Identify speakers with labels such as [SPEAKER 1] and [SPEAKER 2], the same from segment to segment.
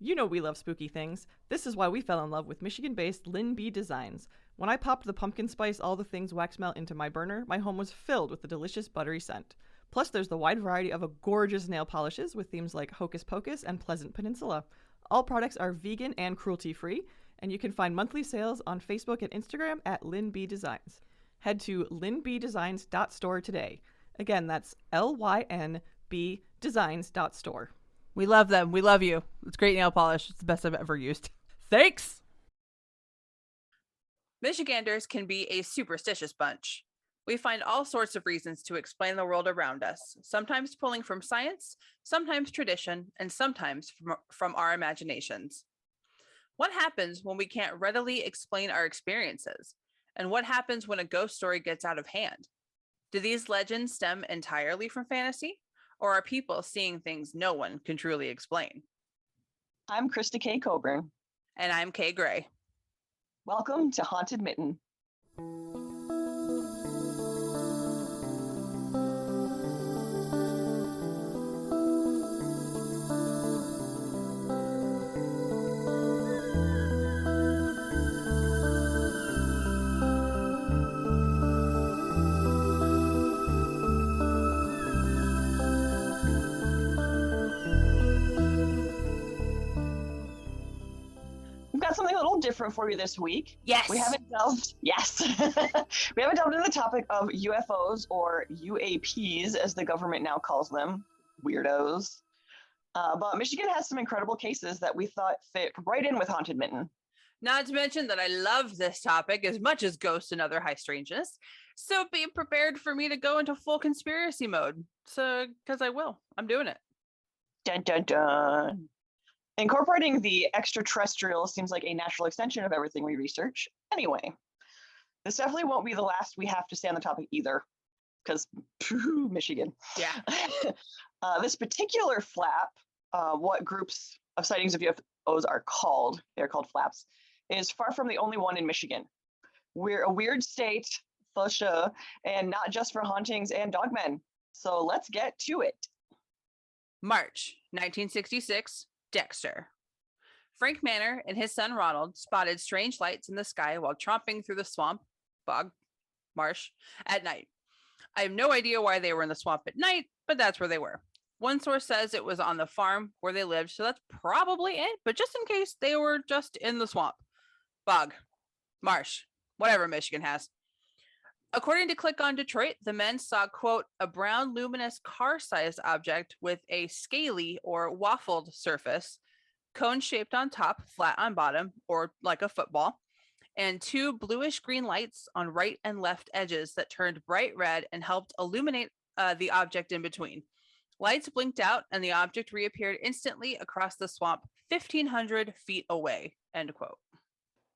[SPEAKER 1] You know we love spooky things. This is why we fell in love with Michigan-based Lynn B Designs. When I popped the pumpkin spice all the things wax melt into my burner, my home was filled with the delicious buttery scent. Plus, there's the wide variety of gorgeous nail polishes with themes like Hocus Pocus and Pleasant Peninsula. All products are vegan and cruelty-free, and you can find monthly sales on Facebook and Instagram at Lynn B Designs. Head to lynbdesigns.store today. Again, that's LYNB designs.store.
[SPEAKER 2] We love them. We love you. It's great nail polish. It's the best I've ever used. Thanks.
[SPEAKER 3] Michiganders can be a superstitious bunch. We find all sorts of reasons to explain the world around us, sometimes pulling from science, sometimes tradition, and sometimes from our imaginations. What happens when we can't readily explain our experiences? And what happens when a ghost story gets out of hand? Do these legends stem entirely from fantasy? Or are people seeing things no one can truly explain?
[SPEAKER 4] I'm Krista K. Coburn.
[SPEAKER 3] And I'm Kay Gray.
[SPEAKER 4] Welcome to Haunted Mitten. Something a little different for you this week.
[SPEAKER 3] Yes.
[SPEAKER 4] We haven't delved into the topic of UFOs, or UAPs as the government now calls them. Weirdos. But Michigan has some incredible cases that we thought fit right in with Haunted Mitten.
[SPEAKER 3] Not to mention that I love this topic as much as ghosts and other high strangeness. So be prepared for me to go into full conspiracy mode. So, because I will. I'm doing it.
[SPEAKER 4] Dun dun dun. Incorporating the extraterrestrial seems like a natural extension of everything we research. Anyway, this definitely won't be the last we have to say on the topic either, because Michigan.
[SPEAKER 3] Yeah.
[SPEAKER 4] This particular flap, what groups of sightings of UFOs are called, they're called flaps, is far from the only one in Michigan. We're a weird state, for sure, and not just for hauntings and dogmen. So let's get to it.
[SPEAKER 3] March 1966. Dexter. Frank Manor and his son Ronald spotted strange lights in the sky while tromping through the swamp, bog, marsh, at night. I have no idea why they were in the swamp at night, but that's where they were. One source says it was on the farm where they lived, so that's probably it, but just in case, they were just in the swamp, bog, marsh, whatever Michigan has. According to Click on Detroit, the men saw, quote, a brown luminous car-sized object with a scaly or waffled surface, cone-shaped on top, flat on bottom, or like a football, and two bluish-green lights on right and left edges that turned bright red and helped illuminate the object in between. Lights blinked out, and the object reappeared instantly across the swamp 1,500 feet away, end quote.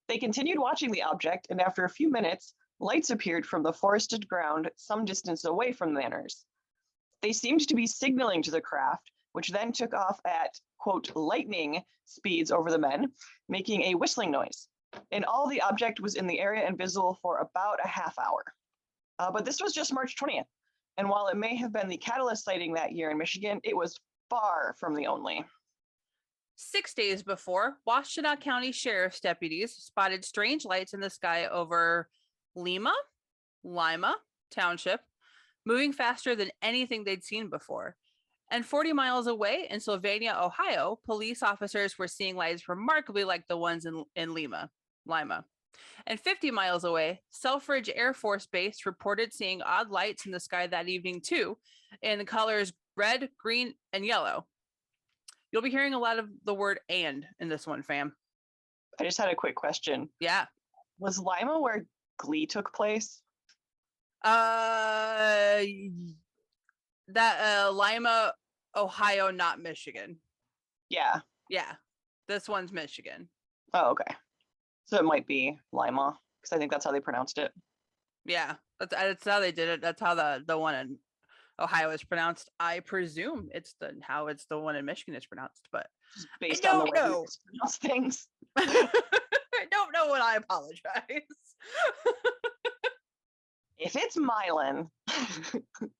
[SPEAKER 4] They continued watching the object, and after a few minutes, lights appeared from the forested ground some distance away from the manors. They seemed to be signaling to the craft, which then took off at, quote, lightning speeds over the men, making a whistling noise. In all, the object was in the area and visible for about a half hour. But this was just March 20th. And while it may have been the catalyst sighting that year in Michigan, it was far from the only.
[SPEAKER 3] 6 days before, Washtenaw County Sheriff's deputies spotted strange lights in the sky over Lima Township, moving faster than anything they'd seen before. And 40 miles away in Sylvania, Ohio, police officers were seeing lights remarkably like the ones in Lima. And 50 miles away, Selfridge Air Force Base reported seeing odd lights in the sky that evening too, in the colors red, green, and yellow. You'll be hearing a lot of the word "and" in this one, fam.
[SPEAKER 4] I just had a quick question.
[SPEAKER 3] Yeah.
[SPEAKER 4] Was Lima where Glee took place?
[SPEAKER 3] Lima, Ohio, not Michigan.
[SPEAKER 4] Yeah.
[SPEAKER 3] Yeah. This one's Michigan.
[SPEAKER 4] Oh, okay. So it might be Lima, because I think that's how they pronounced it.
[SPEAKER 3] Yeah. That's how they did it. That's how the one in Ohio is pronounced. I presume it's how the one in Michigan is pronounced, but
[SPEAKER 4] just based
[SPEAKER 3] I
[SPEAKER 4] on
[SPEAKER 3] don't
[SPEAKER 4] the way
[SPEAKER 3] know.
[SPEAKER 4] we pronounce things.
[SPEAKER 3] I don't know, and I apologize.
[SPEAKER 4] If it's Milan,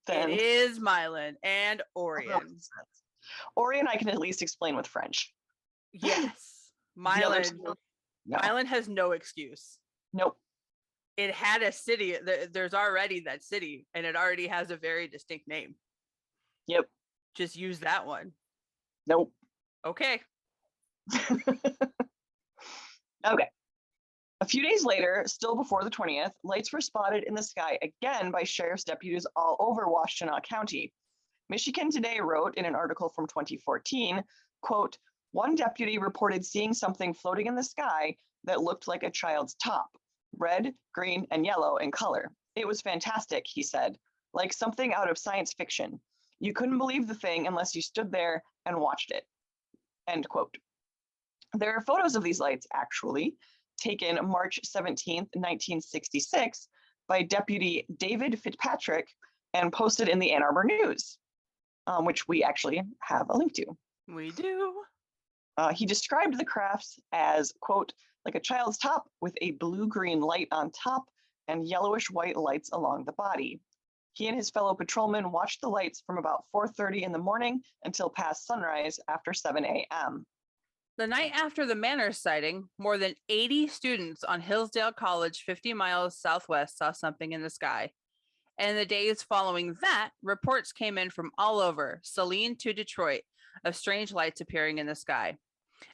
[SPEAKER 4] then
[SPEAKER 3] it is Milan and Orion.
[SPEAKER 4] Orion I can at least explain with French.
[SPEAKER 3] Yes.
[SPEAKER 4] The other
[SPEAKER 3] Milan.
[SPEAKER 4] two, no.
[SPEAKER 3] Milan has no excuse.
[SPEAKER 4] Nope.
[SPEAKER 3] It had a city. There's already that city, and it already has a very distinct name.
[SPEAKER 4] Yep.
[SPEAKER 3] Just use that one.
[SPEAKER 4] Nope.
[SPEAKER 3] Okay.
[SPEAKER 4] Okay. A few days later, still before the 20th, lights were spotted in the sky again by sheriff's deputies all over Washtenaw County. Michigan Today wrote in an article from 2014, quote, one deputy reported seeing something floating in the sky that looked like a child's top, red, green, and yellow in color. It was fantastic, he said, like something out of science fiction. You couldn't believe the thing unless you stood there and watched it, end quote. There are photos of these lights, actually, taken March 17th, 1966, by Deputy David Fitzpatrick and posted in the Ann Arbor News, which we actually have a link to.
[SPEAKER 3] We do.
[SPEAKER 4] He described the crafts as, quote, like a child's top with a blue-green light on top and yellowish-white lights along the body. He and his fellow patrolmen watched the lights from about 4:30 in the morning until past sunrise after 7 a.m.
[SPEAKER 3] The night after the Manners sighting, more than 80 students on Hillsdale College, 50 miles southwest, saw something in the sky. And the days following that, reports came in from all over, Saline to Detroit, of strange lights appearing in the sky.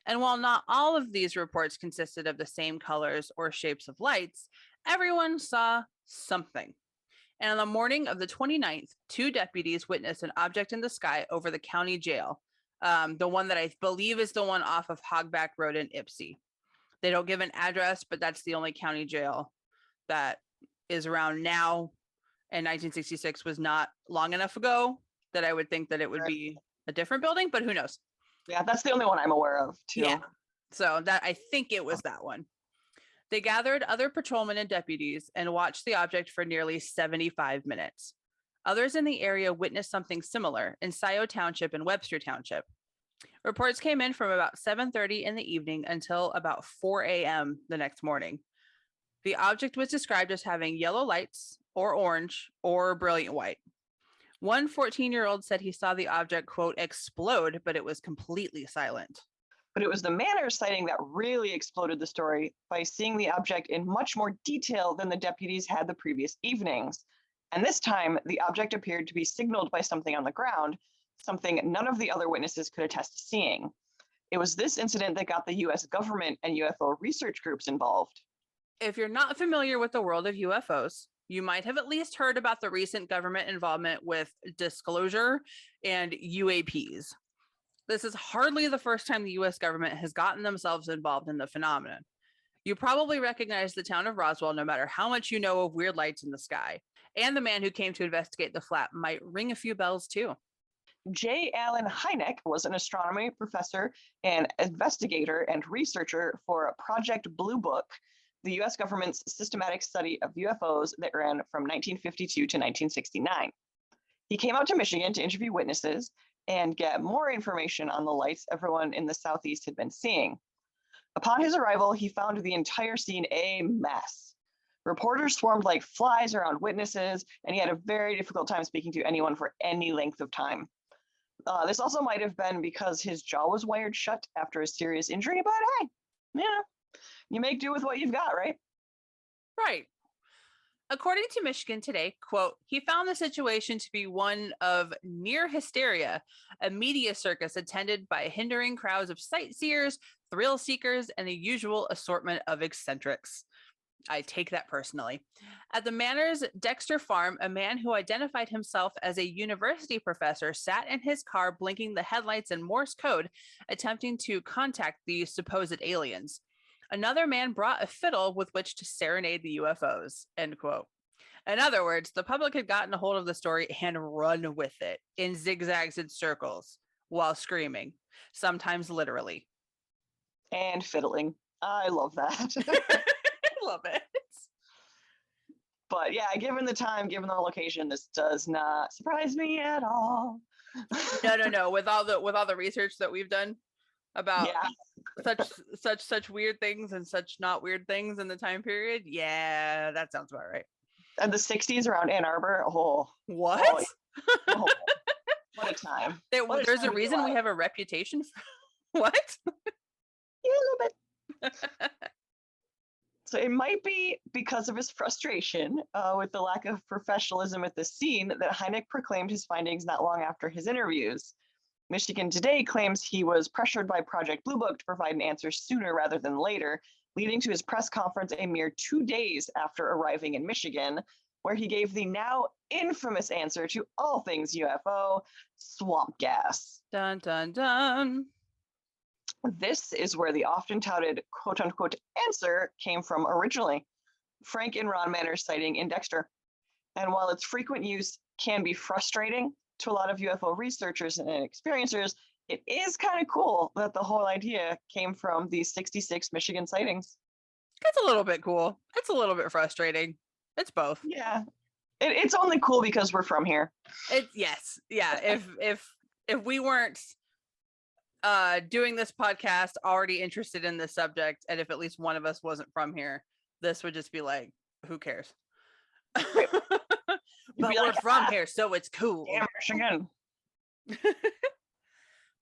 [SPEAKER 3] And while not all of these reports consisted of the same colors or shapes of lights, everyone saw something. And on the morning of the 29th, 2 deputies witnessed an object in the sky over the county jail. The one that I believe is the one off of Hogback Road in Ypsi. They don't give an address, but that's the only county jail that is around now. And 1966 was not long enough ago that I would think that it would be a different building, but who knows?
[SPEAKER 4] Yeah, that's the only one I'm aware of, too.
[SPEAKER 3] Yeah. So that I think it was that one. They gathered other patrolmen and deputies and watched the object for nearly 75 minutes. Others in the area witnessed something similar in Scioto Township and Webster Township. Reports came in from about 7:30 in the evening until about 4 a.m. the next morning. The object was described as having yellow lights or orange or brilliant white. One 14-year-old said he saw the object, quote, explode, but it was completely silent.
[SPEAKER 4] But it was the Manners sighting that really exploded the story by seeing the object in much more detail than the deputies had the previous evenings. And this time, the object appeared to be signaled by something on the ground, something none of the other witnesses could attest to seeing. It was this incident that got the US government and UFO research groups involved.
[SPEAKER 3] If you're not familiar with the world of UFOs, you might have at least heard about the recent government involvement with disclosure and UAPs. This is hardly the first time the US government has gotten themselves involved in the phenomenon. You probably recognize the town of Roswell no matter how much you know of weird lights in the sky. And the man who came to investigate the flap might ring a few bells too.
[SPEAKER 4] J. Allen Hynek was an astronomy professor and investigator and researcher for Project Blue Book, the US government's systematic study of UFOs that ran from 1952 to 1969. He came out to Michigan to interview witnesses and get more information on the lights everyone in the Southeast had been seeing. Upon his arrival, he found the entire scene a mess. Reporters swarmed like flies around witnesses, and he had a very difficult time speaking to anyone for any length of time. This also might have been because his jaw was wired shut after a serious injury, but hey, yeah, you make do with what you've got, right?
[SPEAKER 3] Right. According to Michigan Today, quote, he found the situation to be one of near hysteria, a media circus attended by hindering crowds of sightseers, thrill seekers, and the usual assortment of eccentrics. I take that personally. At the Manners Dexter farm, a man who identified himself as a university professor sat in his car blinking the headlights in Morse code, attempting to contact the supposed aliens. Another man brought a fiddle with which to serenade the UFOs, end quote. In other words, the public had gotten a hold of the story and run with it in zigzags and circles while screaming, sometimes literally.
[SPEAKER 4] And fiddling. I love that.
[SPEAKER 3] I love it.
[SPEAKER 4] But yeah, given the time, given the location, this does not surprise me at all.
[SPEAKER 3] No. With all the research that we've done about such weird things and such not weird things in the time period, yeah, that sounds about right.
[SPEAKER 4] And the 60s around Ann Arbor,
[SPEAKER 3] what?
[SPEAKER 4] What a time.
[SPEAKER 3] There's a reason we have a reputation for what?
[SPEAKER 4] So it might be because of his frustration with the lack of professionalism at the scene that Hynek proclaimed his findings not long after his interviews. Michigan Today claims he was pressured by Project Blue Book to provide an answer sooner rather than later, leading to his press conference a mere 2 days after arriving in Michigan, where he gave the now infamous answer to all things UFO, swamp gas.
[SPEAKER 3] Dun, dun, dun.
[SPEAKER 4] This is where the often touted quote unquote answer came from originally. Frank and Ron Manners sighting in Dexter. And while its frequent use can be frustrating to a lot of UFO researchers and experiencers, it is kind of cool that the whole idea came from these 66 Michigan sightings.
[SPEAKER 3] It's a little bit cool. It's a little bit frustrating. It's both.
[SPEAKER 4] Yeah. It's only cool because we're from here.
[SPEAKER 3] Yes. Yeah. If we weren't doing this podcast already interested in this subject, and if at least one of us wasn't from here, this would just be like, who cares? But we're from here, so it's cool.
[SPEAKER 4] Damn Michigan.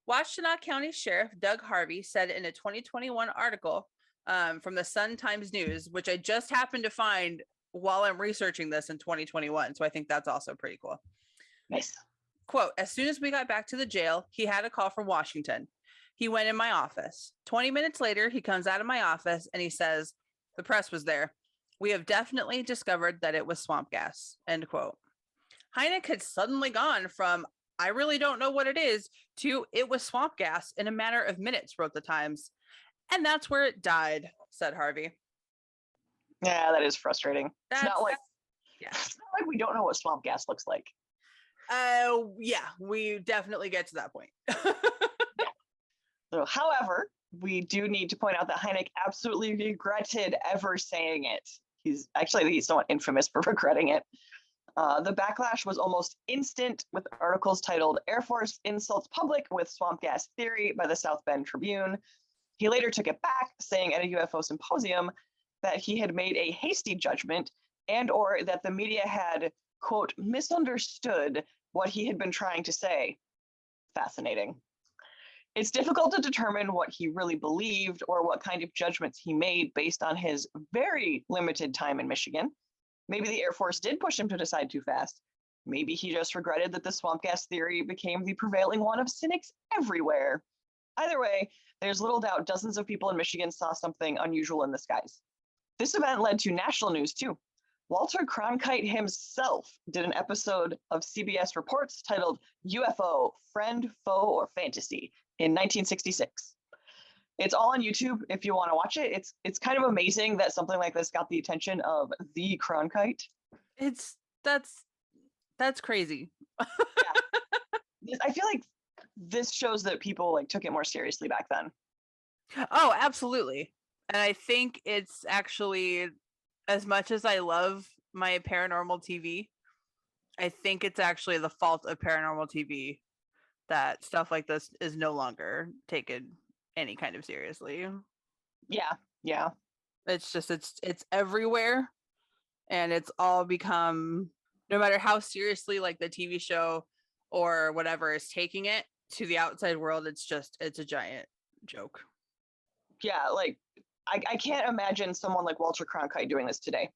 [SPEAKER 3] Washtenaw County Sheriff Doug Harvey said in a 2021 article from the Sun-Times News, which I just happened to find while I'm researching this in 2021, so I think that's also pretty cool.
[SPEAKER 4] Nice.
[SPEAKER 3] Quote, as soon as we got back to the jail, he had a call from Washington. He went in my office. 20 minutes later, he comes out of my office and he says, the press was there. We have definitely discovered that it was swamp gas, end quote. Hynek had suddenly gone from, I really don't know what it is, to it was swamp gas in a matter of minutes, wrote the Times. And that's where it died, said Harvey.
[SPEAKER 4] Yeah, that is frustrating. It's not like we don't know what swamp gas looks like.
[SPEAKER 3] Yeah, we definitely get to that point.
[SPEAKER 4] So, however, we do need to point out that Hynek absolutely regretted ever saying it. He's somewhat infamous for regretting it. The backlash was almost instant, with articles titled Air Force Insults Public with Swamp Gas Theory by the South Bend Tribune. He later took it back, saying at a UFO symposium that he had made a hasty judgment and or that the media had, quote, misunderstood what he had been trying to say. Fascinating. It's difficult to determine what he really believed or what kind of judgments he made based on his very limited time in Michigan. Maybe the Air Force did push him to decide too fast. Maybe he just regretted that the swamp gas theory became the prevailing one of cynics everywhere. Either way, there's little doubt dozens of people in Michigan saw something unusual in the skies. This event led to national news too. Walter Cronkite himself did an episode of CBS Reports titled UFO, Friend, Foe, or Fantasy in 1966. It's all on YouTube if you want to watch it. It's kind of amazing that something like this got the attention of the Cronkite.
[SPEAKER 3] That's crazy.
[SPEAKER 4] Yeah. I feel like this shows that people like took it more seriously back then.
[SPEAKER 3] Oh, absolutely. And I think it's actually, as much as I love my paranormal TV, I think it's actually the fault of paranormal TV that stuff like this is no longer taken any kind of seriously.
[SPEAKER 4] Yeah.
[SPEAKER 3] It's just it's everywhere, and it's all become, no matter how seriously like the TV show or whatever is taking it, to the outside world, it's a giant joke.
[SPEAKER 4] Yeah, like I can't imagine someone like Walter Cronkite doing this today.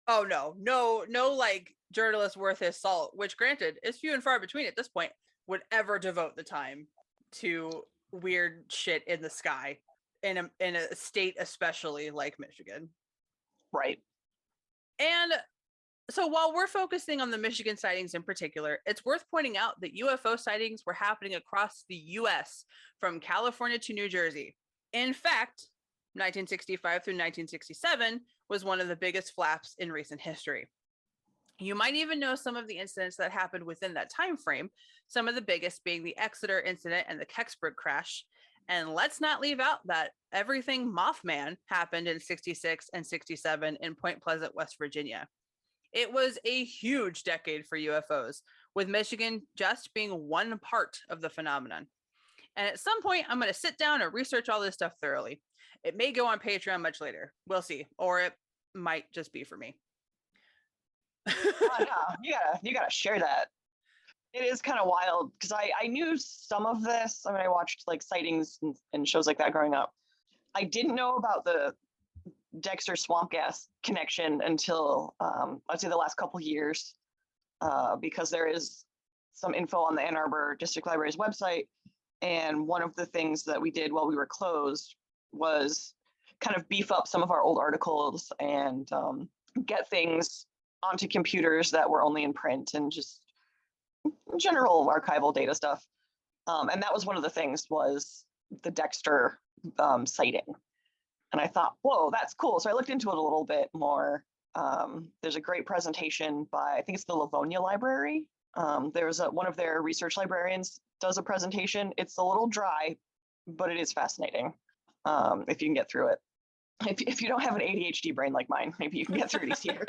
[SPEAKER 3] Oh no, like journalist worth his salt, which granted is few and far between at this point, would ever devote the time to weird shit in the sky in a state especially like Michigan.
[SPEAKER 4] Right.
[SPEAKER 3] And so while we're focusing on the Michigan sightings in particular, it's worth pointing out that UFO sightings were happening across the US from California to New Jersey. In fact, 1965 through 1967 was one of the biggest flaps in recent history. You might even know some of the incidents that happened within that time frame, some of the biggest being the Exeter incident and the Kecksburg crash. And let's not leave out that everything Mothman happened in 66 and 67 in Point Pleasant, West Virginia. It was a huge decade for UFOs, with Michigan just being one part of the phenomenon. And at some point, I'm going to sit down and research all this stuff thoroughly. It may go on Patreon much later. We'll see. Or it might just be for me.
[SPEAKER 4] You gotta share that. It is kind of wild because I knew some of this. I mean, I watched like sightings and shows like that growing up. I didn't know about the Dexter swamp gas connection until I'd say the last couple years, because there is some info on the Ann Arbor District Library's website. And one of the things that we did while we were closed was kind of beef up some of our old articles and get things onto computers that were only in print and just general archival data stuff. And that was one of the things was the Dexter sighting. And I thought, whoa, that's cool. So I looked into it a little bit more. There's a great presentation by, I think it's the Livonia Library. There's one of their research librarians does a presentation. It's a little dry, but it is fascinating if you can get through it. If you don't have an ADHD brain like mine, maybe you can get through it easier.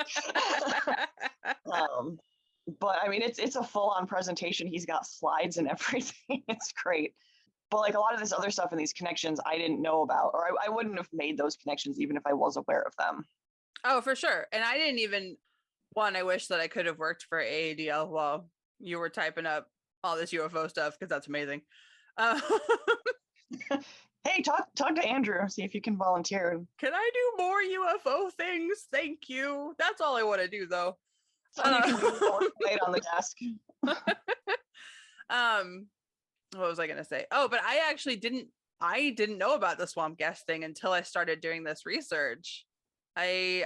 [SPEAKER 4] But I mean, it's a full-on presentation. He's got slides and everything. It's great. But like a lot of this other stuff and these connections I didn't know about, or I wouldn't have made those connections even if I was aware of them.
[SPEAKER 3] Oh, for sure. And I didn't even, I wish that I could have worked for AADL while you were typing up all this UFO stuff, because that's amazing.
[SPEAKER 4] Hey, talk to Andrew, see if you can volunteer.
[SPEAKER 3] Can I do more UFO things? Thank you. That's all I want to do, though.
[SPEAKER 4] So you can do more right on the desk.
[SPEAKER 3] What was I gonna say? Oh, but I actually didn't know about the swamp gas thing until I started doing this research. I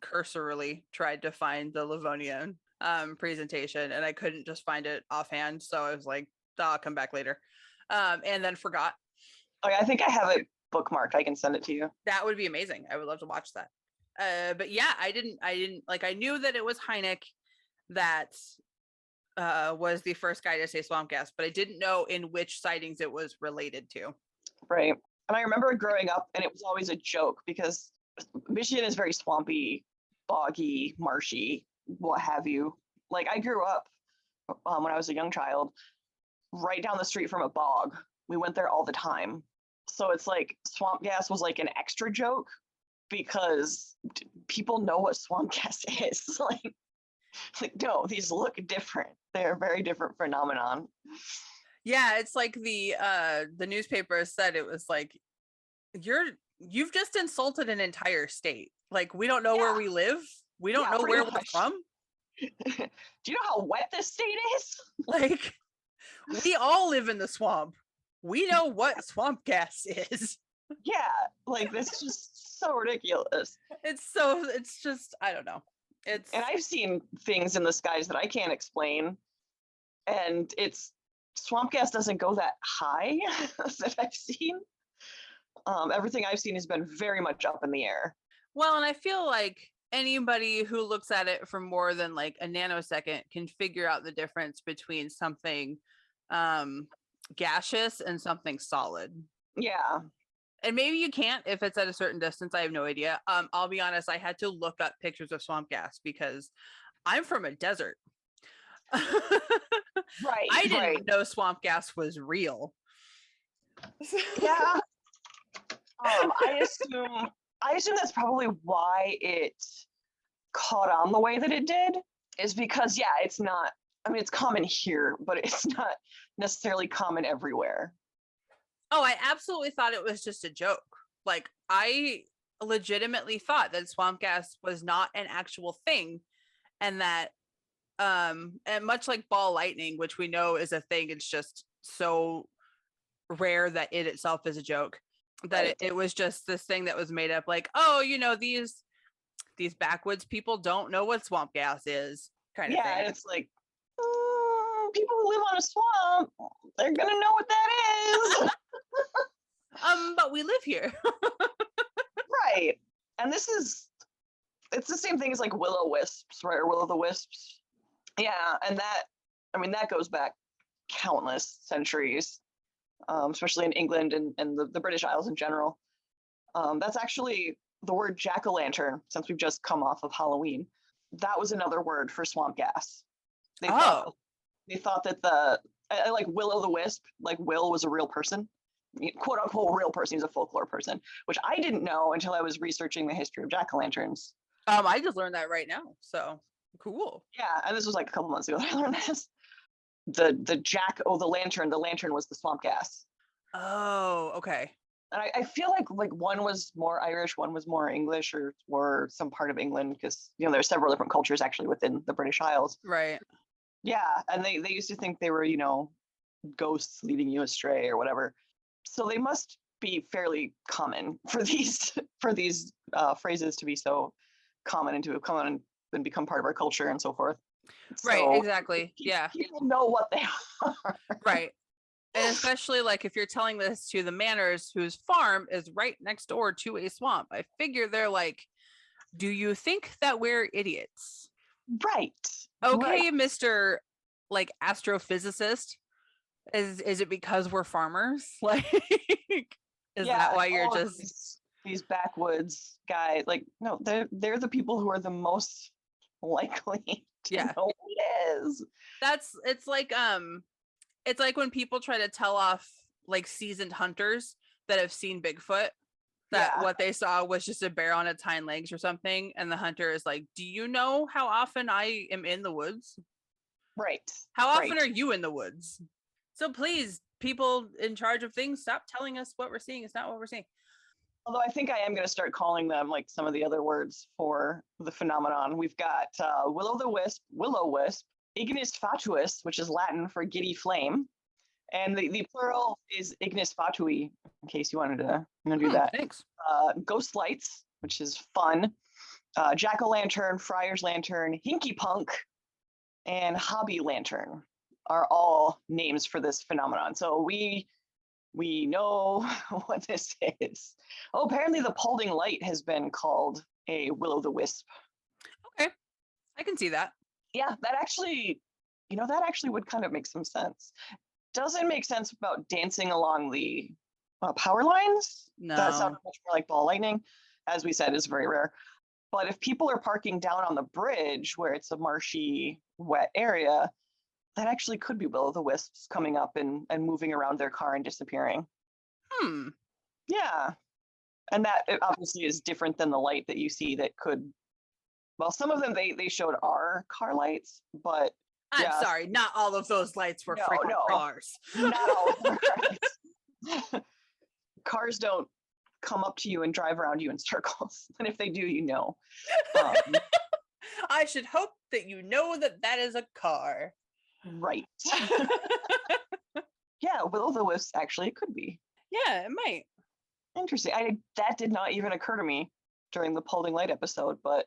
[SPEAKER 3] cursorily tried to find the Livonian presentation, and I couldn't just find it offhand, so I was like, I'll come back later, and then forgot.
[SPEAKER 4] Okay, I think I have it bookmarked. I can send it to you.
[SPEAKER 3] That would be amazing. I would love to watch that. But yeah, I didn't like, I knew that it was Hynek that was the first guy to say swamp gas, but I didn't know in which sightings it was related to.
[SPEAKER 4] Right. And I remember growing up, and it was always a joke because Michigan is very swampy, boggy, marshy, what have you. Like I grew up when I was a young child, right down the street from a bog. We went there all the time. So it's like swamp gas was like an extra joke because people know what swamp gas is. Like no, these look different. They're a very different phenomenon.
[SPEAKER 3] Yeah, it's like the newspaper said, it was like, you've just insulted an entire state. Like, we don't know where we live. We don't know where we're from.
[SPEAKER 4] Do you know how wet this state is?
[SPEAKER 3] Like, we all live in the swamp. We know what swamp gas is.
[SPEAKER 4] Yeah, like this is just so ridiculous.
[SPEAKER 3] It's just, I don't know.
[SPEAKER 4] And I've seen things in the skies that I can't explain. And it's swamp gas doesn't go that high that I've seen. Everything I've seen has been very much up in the air.
[SPEAKER 3] Well, and I feel like anybody who looks at it for more than like a nanosecond can figure out the difference between something gaseous and something solid.
[SPEAKER 4] Yeah.
[SPEAKER 3] And maybe you can't if it's at a certain distance. I have no idea. I'll be honest, I had to look up pictures of swamp gas because I'm from a desert.
[SPEAKER 4] Right.
[SPEAKER 3] I didn't know swamp gas was real.
[SPEAKER 4] Yeah. I assume that's probably why it caught on the way that it did, is because it's not, I mean, it's common here, but it's not necessarily common everywhere.
[SPEAKER 3] Oh, I absolutely thought it was just a joke. Like, I legitimately thought that swamp gas was not an actual thing, and that and much like ball lightning, which we know is a thing, it's just so rare that it itself is a joke, that
[SPEAKER 4] Right.
[SPEAKER 3] it was just this thing that was made up, like, oh, these backwoods people don't know what swamp gas is, kind of thing.
[SPEAKER 4] Yeah, it's like people who live on a swamp, they're gonna know what that is.
[SPEAKER 3] But we live here.
[SPEAKER 4] Right. And it's the same thing as like will-o'-wisps, right? Or will-o'-the-wisps. Yeah, and that goes back countless centuries, especially in England and the British Isles in general. That's actually the word jack-o'-lantern, since we've just come off of Halloween. That was another word for swamp gas. They thought that like will-o'-the-wisp, like Will was a real person, quote unquote real person. He's a folklore person, which I didn't know until I was researching the history of jack-o'-lanterns.
[SPEAKER 3] I just learned that right now, so cool.
[SPEAKER 4] Yeah, and this was like a couple months ago that I learned this. The lantern was the swamp gas.
[SPEAKER 3] Oh, okay.
[SPEAKER 4] And I feel like one was more Irish, one was more English, or some part of England, because there's several different cultures actually within the British Isles.
[SPEAKER 3] Right.
[SPEAKER 4] Yeah, and they used to think they were ghosts leading you astray or whatever. So they must be fairly common for these phrases to be so common and to have come and become part of our culture and so forth.
[SPEAKER 3] Right,
[SPEAKER 4] So
[SPEAKER 3] exactly. Yeah.
[SPEAKER 4] people know what they are.
[SPEAKER 3] Right. And especially like if you're telling this to the Manners, whose farm is right next door to a swamp, I figure they're like, do you think that we're idiots?
[SPEAKER 4] Right.
[SPEAKER 3] Okay, Mr. like astrophysicist. Is it because we're farmers? Like, is that why you're just
[SPEAKER 4] these backwoods guys? Like, no, they're the people who are the most likely to know what it is.
[SPEAKER 3] It's like when people try to tell off like seasoned hunters that have seen Bigfoot, that what they saw was just a bear on its hind legs or something, and the hunter is like, do you know how often I am in the woods?
[SPEAKER 4] Right.
[SPEAKER 3] How often are you in the woods? So please, people in charge of things, stop telling us what we're seeing. It's not what we're seeing.
[SPEAKER 4] Although I think I am going to start calling them like some of the other words for the phenomenon. We've got willow wisp, ignis fatuus, which is Latin for giddy flame. And the plural is ignis fatui, in case you wanted to do that.
[SPEAKER 3] Thanks.
[SPEAKER 4] Ghost lights, which is fun. Jack-o'-lantern, friar's lantern, hinky punk, and hobby lantern are all names for this phenomenon. So we know what this is. Oh, apparently the Paulding light has been called a will-o'-the-wisp.
[SPEAKER 3] Okay, I can see that.
[SPEAKER 4] Yeah, that actually would kind of make some sense. Doesn't make sense about dancing along the power lines.
[SPEAKER 3] No.
[SPEAKER 4] That sounds much more like ball lightning. As we said, is very rare. But if people are parking down on the bridge where it's a marshy, wet area, that actually could be will-o'-the-wisps coming up and moving around their car and disappearing. Yeah. And that obviously is different than the light that you see that could, well, some of them they showed are car lights, but
[SPEAKER 3] I'm sorry, not all of those lights were freaking cars.
[SPEAKER 4] Not all of them are. Cars don't come up to you and drive around you in circles. And if they do, you know.
[SPEAKER 3] I should hope that you know that is a car.
[SPEAKER 4] Right. Yeah, will-o'-the-wisps actually it could be.
[SPEAKER 3] Yeah, it might.
[SPEAKER 4] Interesting. That did not even occur to me during the Paulding Light episode, but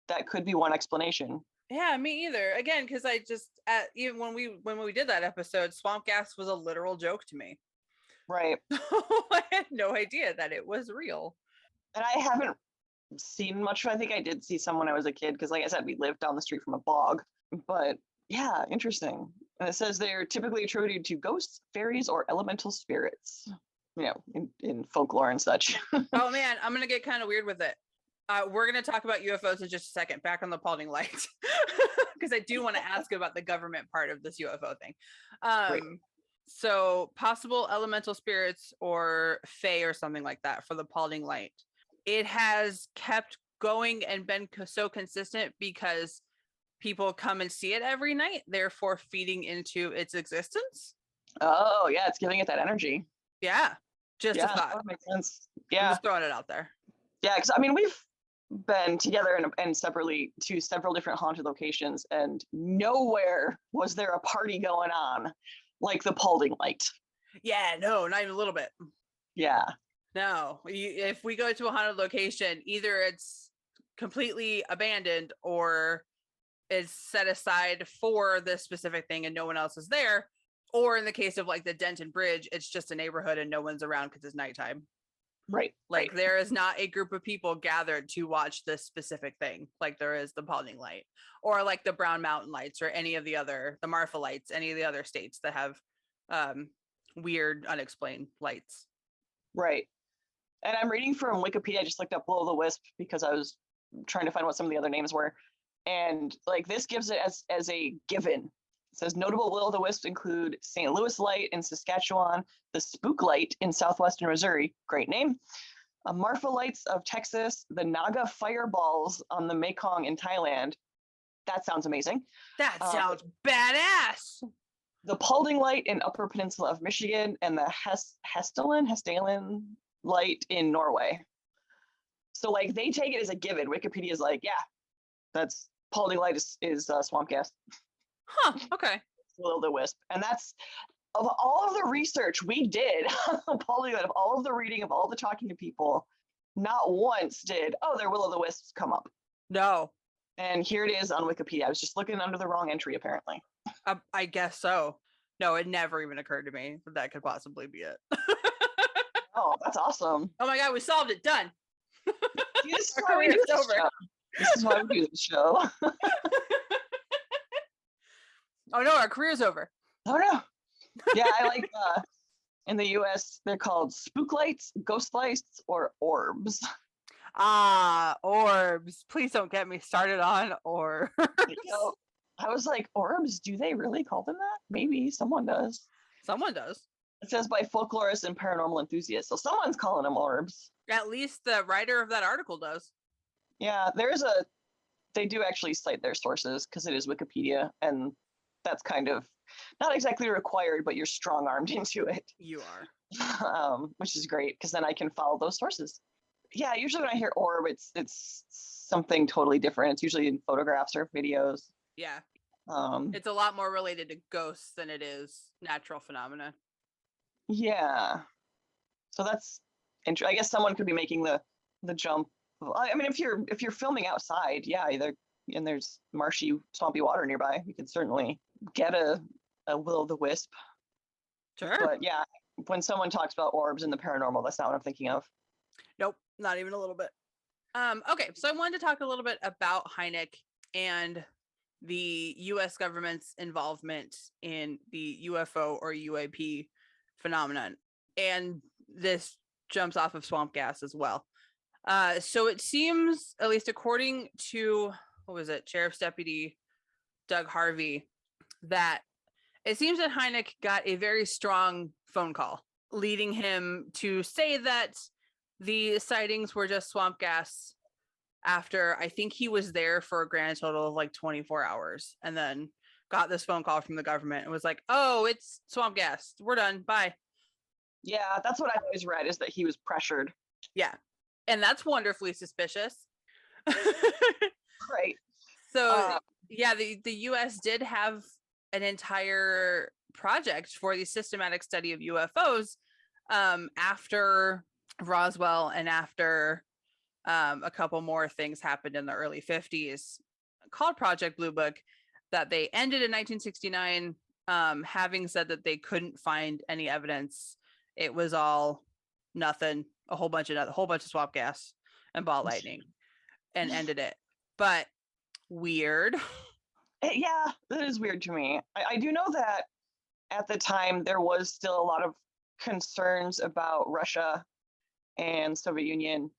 [SPEAKER 4] that could be one explanation.
[SPEAKER 3] Yeah, me either. Again, because I just even when we did that episode, swamp gas was a literal joke to me.
[SPEAKER 4] Right.
[SPEAKER 3] I had no idea that it was real.
[SPEAKER 4] And I haven't seen much. I think I did see some when I was a kid, because like I said, we lived down the street from a bog. But yeah, interesting. And it says they're typically attributed to ghosts, fairies, or elemental spirits, in folklore and such.
[SPEAKER 3] Oh man, I'm gonna get kind of weird with it. We're going to talk about UFOs in just a second, back on the Paulding Light, because I do want to ask about the government part of this UFO thing.
[SPEAKER 4] Great.
[SPEAKER 3] So possible elemental spirits or fae or something like that for the Paulding Light. It has kept going and been so consistent because people come and see it every night, therefore feeding into its existence.
[SPEAKER 4] Oh, yeah, it's giving it that energy.
[SPEAKER 3] Yeah, just a thought.
[SPEAKER 4] That makes sense. Yeah.
[SPEAKER 3] I'm just throwing it out there.
[SPEAKER 4] Yeah, because I mean, we've been together and separately to several different haunted locations, and nowhere was there a party going on like the Paulding Light.
[SPEAKER 3] Yeah, no, not even a little bit.
[SPEAKER 4] Yeah.
[SPEAKER 3] No, if we go to a haunted location, either it's completely abandoned or is set aside for this specific thing and no one else is there. Or in the case of like the Denton Bridge, it's just a neighborhood and no one's around because it's nighttime.
[SPEAKER 4] Right.
[SPEAKER 3] Like there is not a group of people gathered to watch this specific thing like there is the Paulding Light or like the Brown Mountain Lights or any of the Marfa Lights, any of the other states that have weird, unexplained lights.
[SPEAKER 4] Right. And I'm reading from Wikipedia. I just looked up will-o'-the-wisp because I was trying to find what some of the other names were. And like this gives it as a given. It says notable will-o'-the-wisps include St. Louis Light in Saskatchewan, the Spook Light in southwestern Missouri, great name, Marfa Lights of Texas, the Naga Fireballs on the Mekong in Thailand. That sounds amazing.
[SPEAKER 3] That sounds badass.
[SPEAKER 4] The Paulding Light in Upper Peninsula of Michigan, and the Hessdalen light in Norway. So like they take it as a given. Wikipedia is like, yeah, that's Paulding light is swamp gas.
[SPEAKER 3] Huh. Okay.
[SPEAKER 4] Will-o'-the-wisp. And that's, of all of the research we did, Paulding light, of all of the reading, of all the talking to people, not once did, oh, their will-o'-the-wisps come up.
[SPEAKER 3] No.
[SPEAKER 4] And here it is on Wikipedia. I was just looking under the wrong entry, apparently.
[SPEAKER 3] I guess so. No, it never even occurred to me that could possibly be it.
[SPEAKER 4] Oh, that's awesome.
[SPEAKER 3] Oh my God, we solved it. Done.
[SPEAKER 4] See, this is
[SPEAKER 3] Our
[SPEAKER 4] why we do
[SPEAKER 3] career's
[SPEAKER 4] this
[SPEAKER 3] over.
[SPEAKER 4] show. This is why we do this show.
[SPEAKER 3] Oh no, our career's over.
[SPEAKER 4] Oh no. Yeah, I like in the US they're called spook lights, ghost lights, or orbs.
[SPEAKER 3] Ah, orbs. Please don't get me started on orbs.
[SPEAKER 4] I was like, orbs, do they really call them that? Maybe someone does.
[SPEAKER 3] Someone does.
[SPEAKER 4] It says by folklorists and paranormal enthusiasts. So someone's calling them orbs.
[SPEAKER 3] At least the writer of that article does.
[SPEAKER 4] Yeah, they do actually cite their sources because it is Wikipedia, and that's kind of not exactly required, but you're strong-armed into it.
[SPEAKER 3] You are.
[SPEAKER 4] Which is great because then I can follow those sources. Yeah, usually when I hear orb, it's something totally different. It's usually in photographs or videos.
[SPEAKER 3] Yeah.
[SPEAKER 4] Um,
[SPEAKER 3] It's a lot more related to ghosts than it is natural phenomena.
[SPEAKER 4] yeah. So that's I guess someone could be making the jump. I mean, if you're filming outside, yeah, and there's marshy, swampy water nearby, you can certainly get a will-o'-the-wisp.
[SPEAKER 3] Sure.
[SPEAKER 4] But yeah, when someone talks about orbs and the paranormal, that's not what I'm thinking of.
[SPEAKER 3] Nope, not even a little bit. Okay, so I wanted to talk a little bit about Hynek and the U.S. government's involvement in the UFO or UAP phenomenon. And this jumps off of swamp gas as well. So it seems, at least according to, Sheriff's Deputy Doug Harvey, that it seems that Hynek got a very strong phone call, leading him to say that the sightings were just swamp gas after I think he was there for a grand total of like 24 hours and then got this phone call from the government and was like, oh, it's swamp gas. We're done. Bye.
[SPEAKER 4] Yeah, that's what I've always read, is that he was pressured.
[SPEAKER 3] Yeah. And that's wonderfully suspicious.
[SPEAKER 4] Right.
[SPEAKER 3] So, yeah, the U.S. did have an entire project for the systematic study of UFOs after Roswell and after a couple more things happened in the early 50s called Project Blue Book that they ended in 1969, having said that they couldn't find any evidence. It was all nothing, a whole bunch of swamp gas and ball lightning, and ended it. But weird.
[SPEAKER 4] Yeah, that is weird to me. I do know that at the time there was still a lot of concerns about Russia and Soviet Union.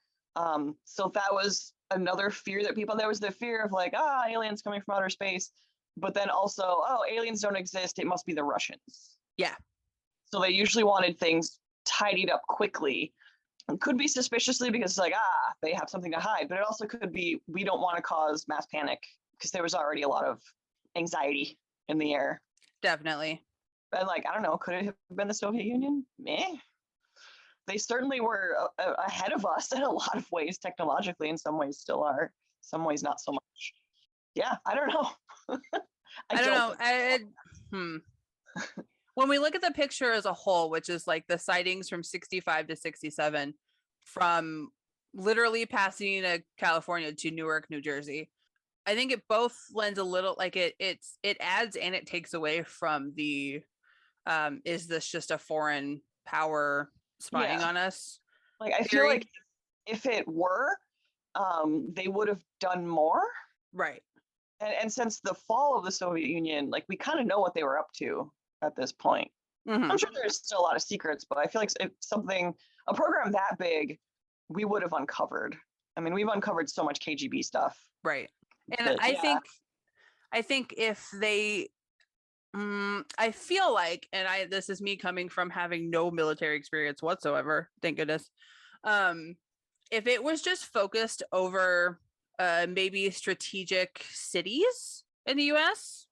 [SPEAKER 4] So that was another fear that there was the fear of like, aliens coming from outer space, but then also, aliens don't exist, it must be the Russians.
[SPEAKER 3] Yeah.
[SPEAKER 4] So they usually wanted things tidied up quickly. It could be suspiciously because it's like, they have something to hide, but it also could be, we don't want to cause mass panic because there was already a lot of anxiety in the air.
[SPEAKER 3] Definitely.
[SPEAKER 4] And like, I don't know, could it have been the Soviet Union? They certainly were ahead of us in a lot of ways technologically, in some ways still are, some ways not so much. Yeah, I don't know.
[SPEAKER 3] I don't know. When we look at the picture as a whole, which is like the sightings from 65 to 67, from literally Pasadena, California to Newark, New Jersey, I think it both lends a little, like it adds and it takes away from the is this just a foreign power spying on us?
[SPEAKER 4] Like, I feel like if it were, they would have done more.
[SPEAKER 3] Right.
[SPEAKER 4] And since the fall of the Soviet Union, like, we kind of know what they were up to at this point.
[SPEAKER 3] Mm-hmm.
[SPEAKER 4] I'm sure there's still a lot of secrets, but I feel like if a program that big, we would have uncovered. I mean, we've uncovered so much KGB stuff.
[SPEAKER 3] Right. And I think if they, I feel like, and this is me coming from having no military experience whatsoever, thank goodness. If it was just focused over maybe strategic cities in the US.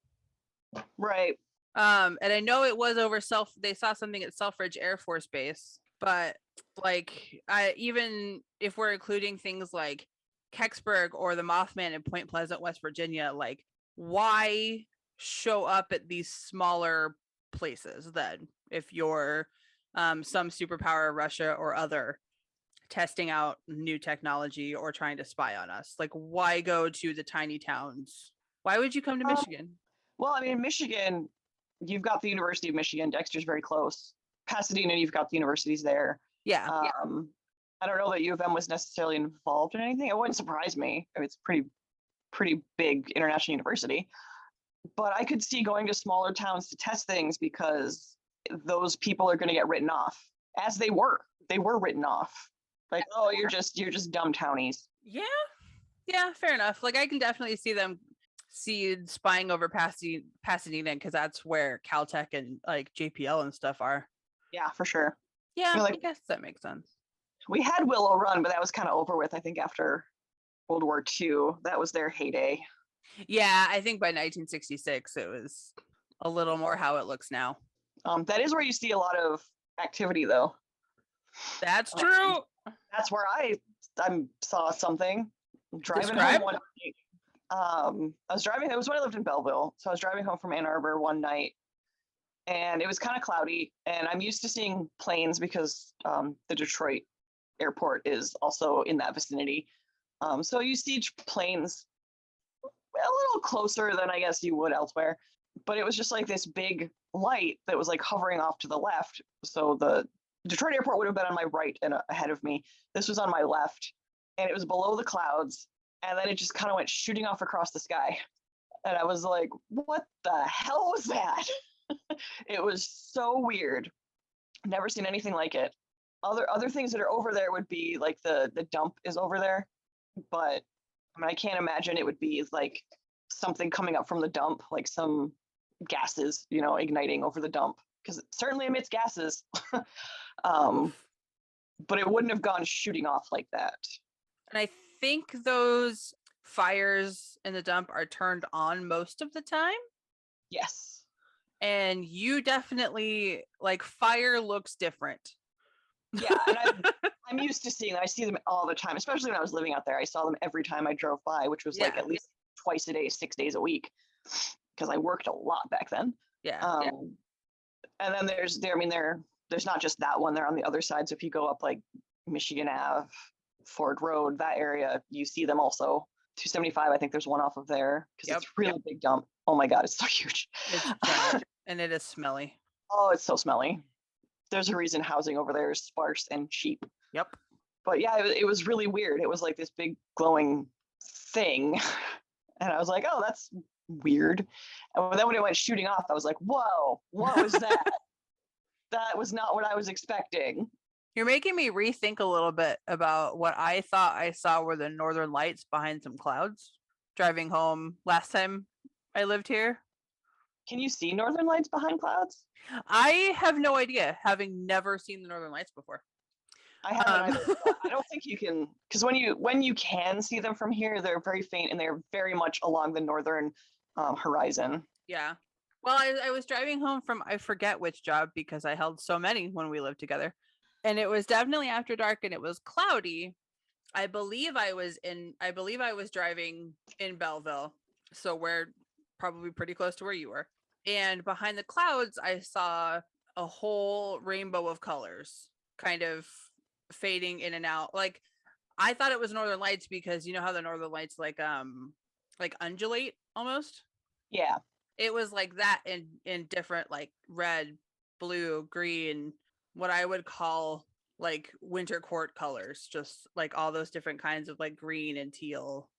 [SPEAKER 4] Right.
[SPEAKER 3] And I know it was over they saw something at Selfridge Air Force Base, but like even if we're including things like Kecksburg or the Mothman in Point Pleasant, West Virginia, like why show up at these smaller places then if you're some superpower, Russia or other, testing out new technology or trying to spy on us? Like, why go to the tiny towns? Why would you come to Michigan?
[SPEAKER 4] Well, I mean, in Michigan, you've got the University of Michigan. Dexter's very close. Pasadena, you've got the universities there.
[SPEAKER 3] Yeah.
[SPEAKER 4] I don't know that U of M was necessarily involved in anything. It wouldn't surprise me. I mean, it's pretty big international university. But I could see going to smaller towns to test things because those people are going to get written off, as they were. They were written off. Like, oh, you're just dumb townies.
[SPEAKER 3] Yeah, fair enough. Like, I can definitely see spying over Pasadena because that's where Caltech and like JPL and stuff are.
[SPEAKER 4] Yeah, for sure.
[SPEAKER 3] Yeah,
[SPEAKER 4] I mean, like,
[SPEAKER 3] I guess that makes sense.
[SPEAKER 4] we had Willow Run, but that was kind of over with, I think, after World War II. That was their heyday.
[SPEAKER 3] Yeah, I think by 1966 it was a little more how it looks now.
[SPEAKER 4] That is where you see a lot of activity, though.
[SPEAKER 3] That's true.
[SPEAKER 4] That's where I saw something. Driving
[SPEAKER 3] Describe?
[SPEAKER 4] home one night. I was driving. It was when I lived in Belleville, so I was driving home from Ann Arbor one night, and it was kind of cloudy. And I'm used to seeing planes because the Detroit airport is also in that vicinity. So you see planes a little closer than I guess you would elsewhere. But it was just like this big light that was like hovering off to the left. So the Detroit airport would have been on my right and ahead of me. This was on my left, and it was below the clouds. And then it just kind of went shooting off across the sky. And I was like, what the hell was that? It was so weird. Never seen anything like it. Other things that are over there would be like the dump is over there. But I mean, I can't imagine it would be like something coming up from the dump, like some gases, igniting over the dump, because it certainly emits gases. But it wouldn't have gone shooting off like that.
[SPEAKER 3] And I think those fires in the dump are turned on most of the time.
[SPEAKER 4] Yes.
[SPEAKER 3] And you definitely, like, fire looks different.
[SPEAKER 4] Yeah, and I'm used to seeing them. I see them all the time, especially when I was living out there. I saw them every time I drove by, which was like at least twice a day, 6 days a week, because I worked a lot back then.
[SPEAKER 3] Yeah.
[SPEAKER 4] And then there's not just that one. They're on the other side. So if you go up like Michigan Ave, Ford Road, that area, you see them also. 275, I think there's one off of there because it's really big dump. Oh my God, it's so huge.
[SPEAKER 3] It's giant, and it is smelly.
[SPEAKER 4] Oh, it's so smelly. There's a reason housing over there is sparse and cheap.
[SPEAKER 3] Yep.
[SPEAKER 4] But yeah, it was really weird. It was like this big glowing thing. And I was like, oh, that's weird. And then when it went shooting off, I was like, whoa, what was that? That was not what I was expecting.
[SPEAKER 3] You're making me rethink a little bit about what I thought I saw were the northern lights behind some clouds driving home last time I lived here.
[SPEAKER 4] Can you see northern lights behind clouds?
[SPEAKER 3] I have no idea, having never seen the northern lights before.
[SPEAKER 4] I haven't either. I don't think you can, because when you can see them from here, they're very faint and they're very much along the northern horizon.
[SPEAKER 3] Yeah. Well, I was driving home from, I forget which job because I held so many when we lived together. And it was definitely after dark and it was cloudy. I believe I was driving in Belleville. So we're probably pretty close to where you were. And behind the clouds, I saw a whole rainbow of colors kind of fading in and out. Like, I thought it was northern lights because you know how the northern lights like undulate almost?
[SPEAKER 4] Yeah.
[SPEAKER 3] It was like that in different, like, red, blue, green, what I would call like winter court colors, just like all those different kinds of like green and teal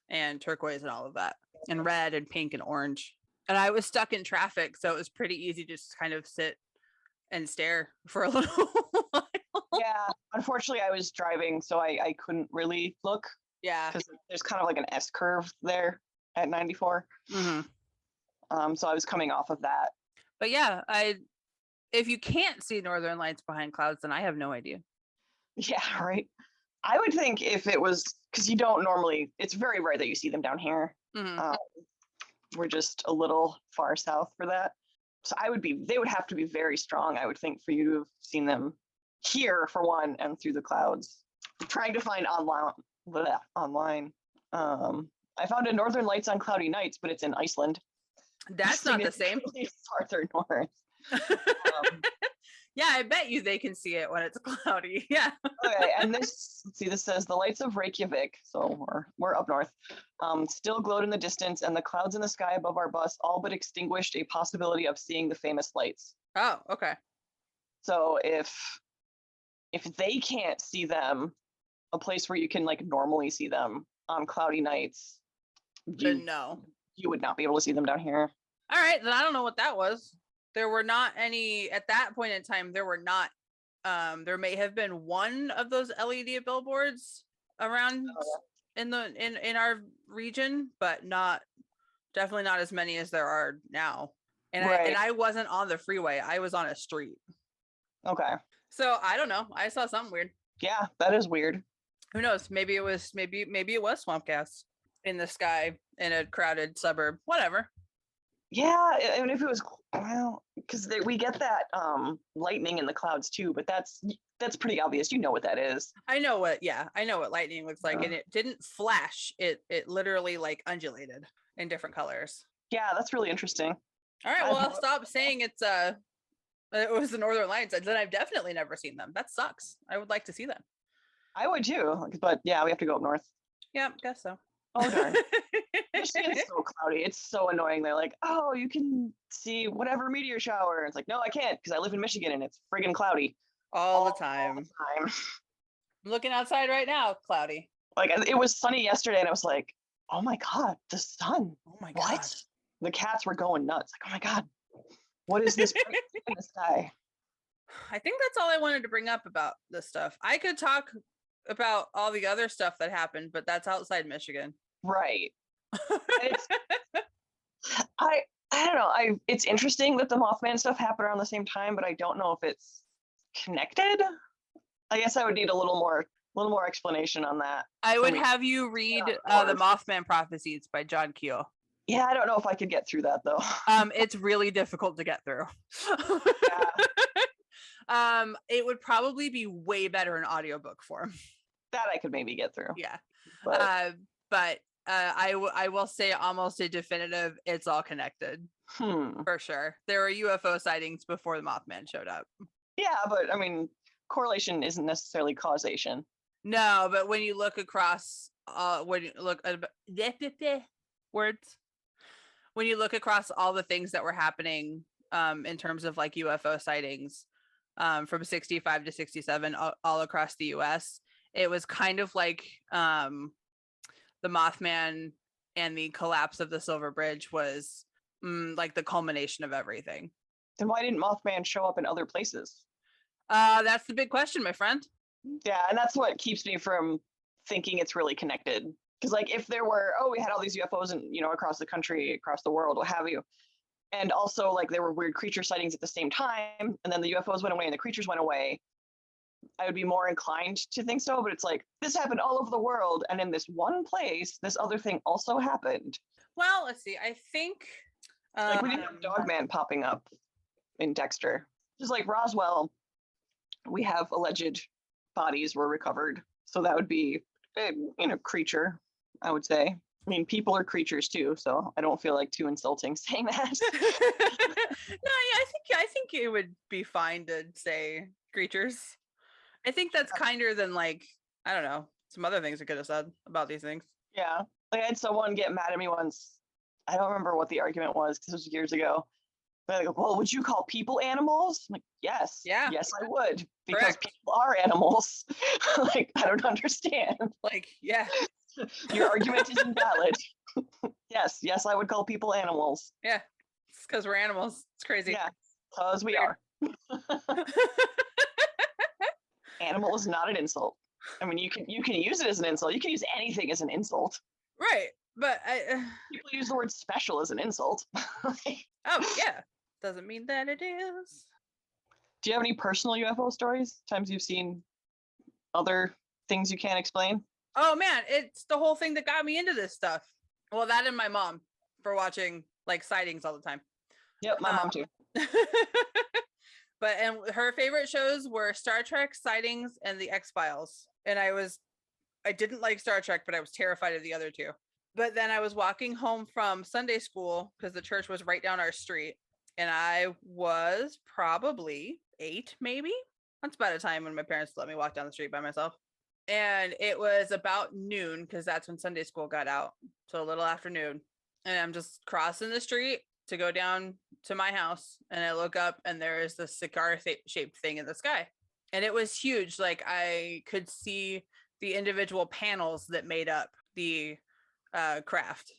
[SPEAKER 3] and turquoise and all of that, and red and pink and orange. And I was stuck in traffic, so it was pretty easy to just kind of sit and stare for a little while.
[SPEAKER 4] Yeah, unfortunately I was driving, so I couldn't really look.
[SPEAKER 3] Yeah,
[SPEAKER 4] because there's kind of like an S curve there at 94.
[SPEAKER 3] Mm-hmm.
[SPEAKER 4] So I was coming off of that.
[SPEAKER 3] But yeah, if you can't see northern lights behind clouds, then I have no idea.
[SPEAKER 4] Yeah, right. I would think if it was, because you don't normally, it's very rare that you see them down here.
[SPEAKER 3] Mm-hmm.
[SPEAKER 4] We're just a little far south for that. So they would have to be very strong, I would think, for you to have seen them here for one, and through the clouds. I'm trying to find online. I found a Northern Lights on cloudy nights, but it's in Iceland.
[SPEAKER 3] That's not the same.
[SPEAKER 4] Farther north.
[SPEAKER 3] Yeah, I bet you they can see it when it's cloudy. Yeah.
[SPEAKER 4] Okay, and this says the lights of Reykjavik, so we're up north, still glowed in the distance, and the clouds in the sky above our bus all but extinguished a possibility of seeing the famous lights.
[SPEAKER 3] Oh, okay.
[SPEAKER 4] So if they can't see them, a place where you can like normally see them on cloudy nights,
[SPEAKER 3] No.
[SPEAKER 4] You would not be able to see them down here.
[SPEAKER 3] All right, then I don't know what that was. There were not any at that point in time. There were not. There may have been one of those LED billboards around in our region, but definitely not as many as there are now. And I wasn't on the freeway. I was on a street.
[SPEAKER 4] Okay.
[SPEAKER 3] So I don't know. I saw something weird.
[SPEAKER 4] Yeah, that is weird.
[SPEAKER 3] Who knows? Maybe it was swamp gas in the sky in a crowded suburb. Whatever.
[SPEAKER 4] Yeah, and if it was, well, because we get that lightning in the clouds too, but that's pretty obvious. You know what that is.
[SPEAKER 3] I know what lightning looks like, and it didn't flash. It literally like undulated in different colors.
[SPEAKER 4] Yeah, that's really interesting.
[SPEAKER 3] All right, well, I'll stop saying it was the Northern Lights. Then I've definitely never seen them. That sucks. I would like to see them.
[SPEAKER 4] I would too, but yeah, we have to go up north.
[SPEAKER 3] Yeah, guess so.
[SPEAKER 4] Oh darn. Michigan's so cloudy. It's so annoying. They're like, oh, you can see whatever meteor shower. It's like, no, I can't because I live in Michigan and it's friggin' cloudy.
[SPEAKER 3] All the time. I'm looking outside right now, cloudy.
[SPEAKER 4] Like it was sunny yesterday and I was like, oh my God, the sun.
[SPEAKER 3] Oh my God.
[SPEAKER 4] What? The cats were going nuts. Like, oh my God, what is this in the sky?
[SPEAKER 3] I think that's all I wanted to bring up about this stuff. I could talk about all the other stuff that happened, but that's outside Michigan.
[SPEAKER 4] Right. I don't know. It's interesting that the Mothman stuff happened around the same time, but I don't know if it's connected. I guess I would need a little more explanation on that.
[SPEAKER 3] I would have you read the Mothman Prophecies by John Keel.
[SPEAKER 4] Yeah, I don't know if I could get through that though.
[SPEAKER 3] It's really difficult to get through. It would probably be way better in audiobook form.
[SPEAKER 4] That I could maybe get through.
[SPEAKER 3] Yeah.
[SPEAKER 4] But
[SPEAKER 3] I will say almost a definitive, it's all connected. For sure. There were UFO sightings before the Mothman showed up.
[SPEAKER 4] Yeah, but I mean, correlation isn't necessarily causation.
[SPEAKER 3] No, but when you look across, when you look at words, when you look across all the things that were happening, in terms of like UFO sightings, from 65 to 67, all across the U.S., it was kind of like, the Mothman and the collapse of the Silver Bridge was like the culmination of everything.
[SPEAKER 4] Then why didn't Mothman show up in other places?
[SPEAKER 3] That's the big question, my friend.
[SPEAKER 4] Yeah, and that's what keeps me from thinking it's really connected. Because like if there were, we had all these UFOs and across the country, across the world, what have you. And also like there were weird creature sightings at the same time, and then the UFOs went away and the creatures went away. I would be more inclined to think so, but it's like this happened all over the world, and in this one place, this other thing also happened.
[SPEAKER 3] Well, let's see. I think
[SPEAKER 4] like we didn't have Dogman popping up in Dexter. Just like Roswell, we have alleged bodies were recovered, so that would be a creature, I would say. I mean, people are creatures too, so I don't feel like too insulting saying that.
[SPEAKER 3] No, yeah, I think it would be fine to say creatures. I think that's kinder than like, I don't know, some other things I could have said about these things.
[SPEAKER 4] Yeah. Like I had someone get mad at me once. I don't remember what the argument was because it was years ago. But I go, well, would you call people animals? I'm like, yes.
[SPEAKER 3] Yeah.
[SPEAKER 4] Yes, I would. Because
[SPEAKER 3] Correct.
[SPEAKER 4] people are animals. Like, I don't understand.
[SPEAKER 3] Like, yeah.
[SPEAKER 4] Your argument is invalid. Yes, I would call people animals.
[SPEAKER 3] Yeah. It's because we're animals. It's crazy.
[SPEAKER 4] Yeah, because we are. Animal is not an insult. I mean, you can use it as an insult. You can use anything as an insult.
[SPEAKER 3] Right. But
[SPEAKER 4] people use the word special as an insult.
[SPEAKER 3] oh yeah. Doesn't mean that it is.
[SPEAKER 4] Do you have any personal UFO stories? Times you've seen other things you can't explain?
[SPEAKER 3] Oh man, it's the whole thing that got me into this stuff. Well, that and my mom for watching like sightings all the time.
[SPEAKER 4] Yep, my mom too.
[SPEAKER 3] And her favorite shows were Star Trek, Sightings, and The X-Files. And I didn't like Star Trek, but I was terrified of the other two. But then I was walking home from Sunday school because the church was right down our street. And I was probably 8, maybe. That's about a time when my parents let me walk down the street by myself. And it was about noon because that's when Sunday school got out. So a little afternoon. And I'm just crossing the street to go down to my house. And I look up and there is this cigar-shaped thing in the sky. And it was huge. Like I could see the individual panels that made up the craft.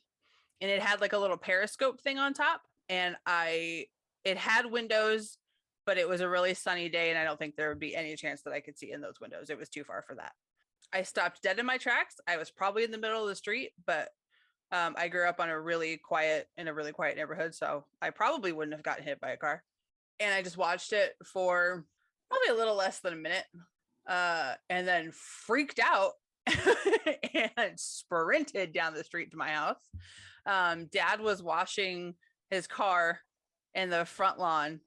[SPEAKER 3] And it had like a little periscope thing on top. And it had windows, but it was a really sunny day. And I don't think there would be any chance that I could see in those windows. It was too far for that. I stopped dead in my tracks. I was probably in the middle of the street, but I grew up in a really quiet neighborhood. So I probably wouldn't have gotten hit by a car. And I just watched it for probably a little less than a minute. And then freaked out and sprinted down the street to my house. Dad was washing his car in the front lawn.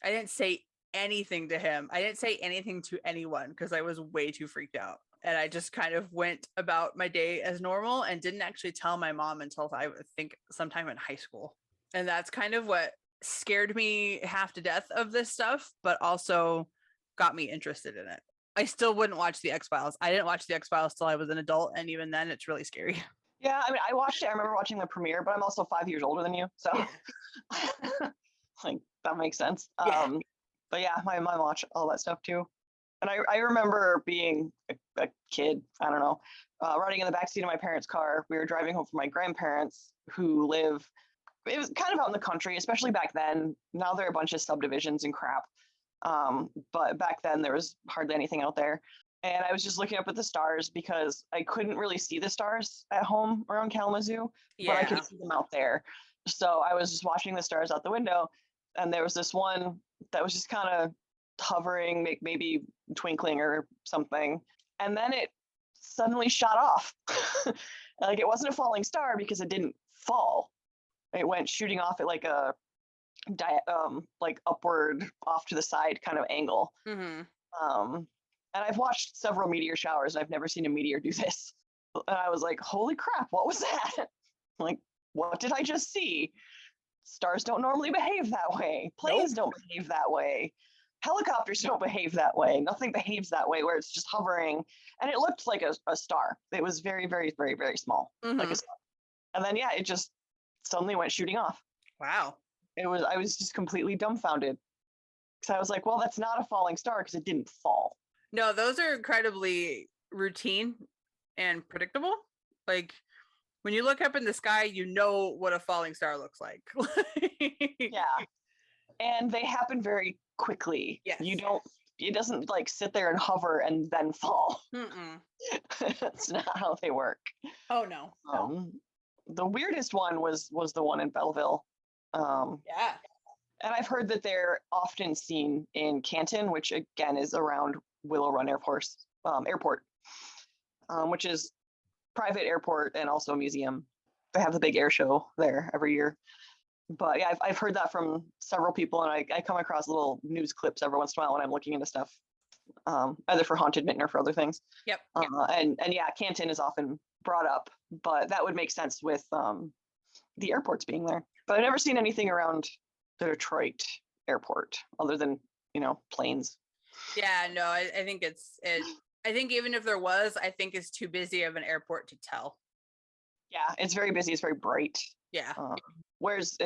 [SPEAKER 3] I didn't say anything to him. I didn't say anything to anyone because I was way too freaked out. And I just kind of went about my day as normal and didn't actually tell my mom until I think sometime in high school. And that's kind of what scared me half to death of this stuff, but also got me interested in it. I still wouldn't watch the X-Files. I didn't watch the X-Files till I was an adult. And even then it's really scary.
[SPEAKER 4] Yeah, I mean, I watched it. I remember watching the premiere, but I'm also 5 years older than you. So like that makes sense.
[SPEAKER 3] Yeah.
[SPEAKER 4] But yeah, my mom watched all that stuff too. And I remember being a kid, I don't know, riding in the backseat of my parents' car. We were driving home from my grandparents who live, it was kind of out in the country, especially back then. Now there are a bunch of subdivisions and crap. But back then there was hardly anything out there. And I was just looking up at the stars because I couldn't really see the stars at home around Kalamazoo, but I could see them out there. So I was just watching the stars out the window. And there was this one that was just kind of hovering, maybe twinkling or something. And then it suddenly shot off. Like it wasn't a falling star because it didn't fall. It went shooting off at like a like upward off to the side kind of angle.
[SPEAKER 3] Mm-hmm.
[SPEAKER 4] And I've watched several meteor showers and I've never seen a meteor do this. And I was like, holy crap, what was that? Like, what did I just see? Stars don't normally behave that way. Planes don't behave that way. Helicopters don't behave that way. Nothing behaves that way where it's just hovering. And it looked like a star. It was very, very, very, very small. Like a star. And then, yeah, it just suddenly went shooting off.
[SPEAKER 3] Wow.
[SPEAKER 4] I was just completely dumbfounded. Because I was like, well, that's not a falling star because it didn't fall.
[SPEAKER 3] No, those are incredibly routine and predictable. Like when you look up in the sky, you know what a falling star looks like.
[SPEAKER 4] Yeah. And they happen very quickly.
[SPEAKER 3] Yes.
[SPEAKER 4] It doesn't like sit there and hover and then fall. That's not how they work.
[SPEAKER 3] Oh no.
[SPEAKER 4] The weirdest one was the one in Belleville.
[SPEAKER 3] Yeah.
[SPEAKER 4] And I've heard that they're often seen in Canton, which again is around Willow Run Airport, which is private airport and also a museum. They have the big air show there every year. But yeah, I've heard that from several people, and I come across little news clips every once in a while when I'm looking into stuff, either for Haunted Mitten or for other things.
[SPEAKER 3] Yep.
[SPEAKER 4] And yeah, Canton is often brought up, but that would make sense with the airports being there. But I've never seen anything around the Detroit airport other than, planes.
[SPEAKER 3] Yeah, no, I think I think even if there was, I think it's too busy of an airport to tell.
[SPEAKER 4] Yeah, it's very busy. It's very bright.
[SPEAKER 3] Yeah.
[SPEAKER 4] Whereas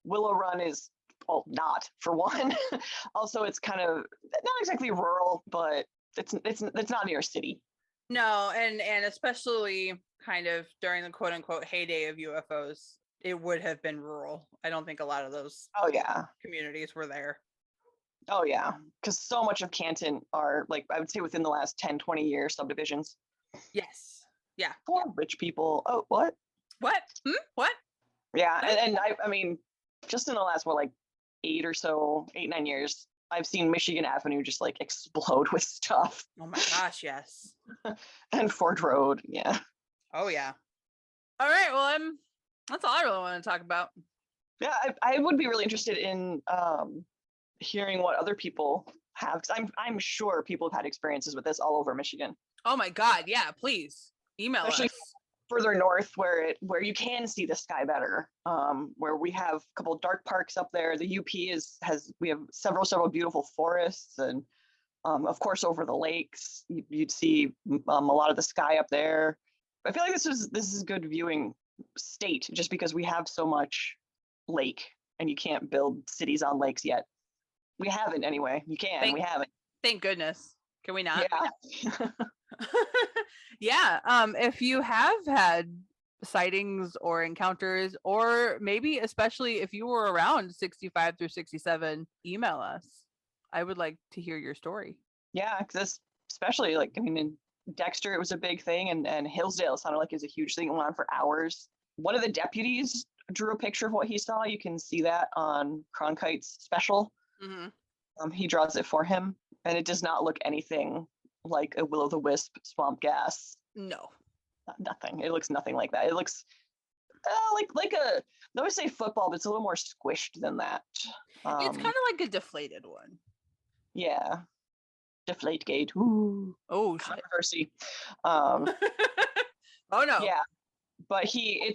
[SPEAKER 4] Willow Run is, well, not for one. Also, it's kind of not exactly rural, but it's not near a city.
[SPEAKER 3] No, and especially kind of during the quote unquote heyday of UFOs, it would have been rural. I don't think a lot of those communities were there.
[SPEAKER 4] Oh yeah, because so much of Canton are, like, I would say within the last 10, 20 years, subdivisions.
[SPEAKER 3] Yes. Yeah.
[SPEAKER 4] For rich people. Oh, what?
[SPEAKER 3] What? What?
[SPEAKER 4] Yeah, and I mean, just in the last, 8, 9 years, I've seen Michigan Avenue just like explode with stuff.
[SPEAKER 3] Oh my gosh, yes.
[SPEAKER 4] And Ford Road, yeah.
[SPEAKER 3] Oh yeah. All right, well, that's all I really want to talk about.
[SPEAKER 4] Yeah, I would be really interested in hearing what other people have, because I'm sure people have had experiences with this all over Michigan,
[SPEAKER 3] Oh my God. Yeah, please email
[SPEAKER 4] especially
[SPEAKER 3] us.
[SPEAKER 4] further north where you can see the sky better. Where we have a couple of dark parks up there. The UP we have several beautiful forests, and of course over the lakes you'd see a lot of the sky up there. I feel like this is good viewing state just because we have so much lake, and you can't build cities on lakes yet. We haven't anyway. You can.
[SPEAKER 3] Thank-
[SPEAKER 4] We haven't.
[SPEAKER 3] Thank goodness. Can we not?
[SPEAKER 4] Yeah.
[SPEAKER 3] Yeah. If you have had sightings or encounters, or maybe especially if you were around 65 through 67, email us. I would like to hear your story.
[SPEAKER 4] Yeah, because especially like in Dexter, it was a big thing, and Hillsdale sounded like it was a huge thing. It went on for hours. One of the deputies drew a picture of what he saw. You can see that on Cronkite's special.
[SPEAKER 3] Mm-hmm.
[SPEAKER 4] He draws it for him, and it does not look anything like a will-o'-the-wisp swamp gas.
[SPEAKER 3] No.
[SPEAKER 4] Nothing. It looks nothing like that. It looks like a, I always say football, but it's a little more squished than that.
[SPEAKER 3] It's kind of like a deflated one.
[SPEAKER 4] Yeah. Deflate gate. Ooh.
[SPEAKER 3] Oh, shit.
[SPEAKER 4] Controversy.
[SPEAKER 3] Oh no.
[SPEAKER 4] Yeah. But he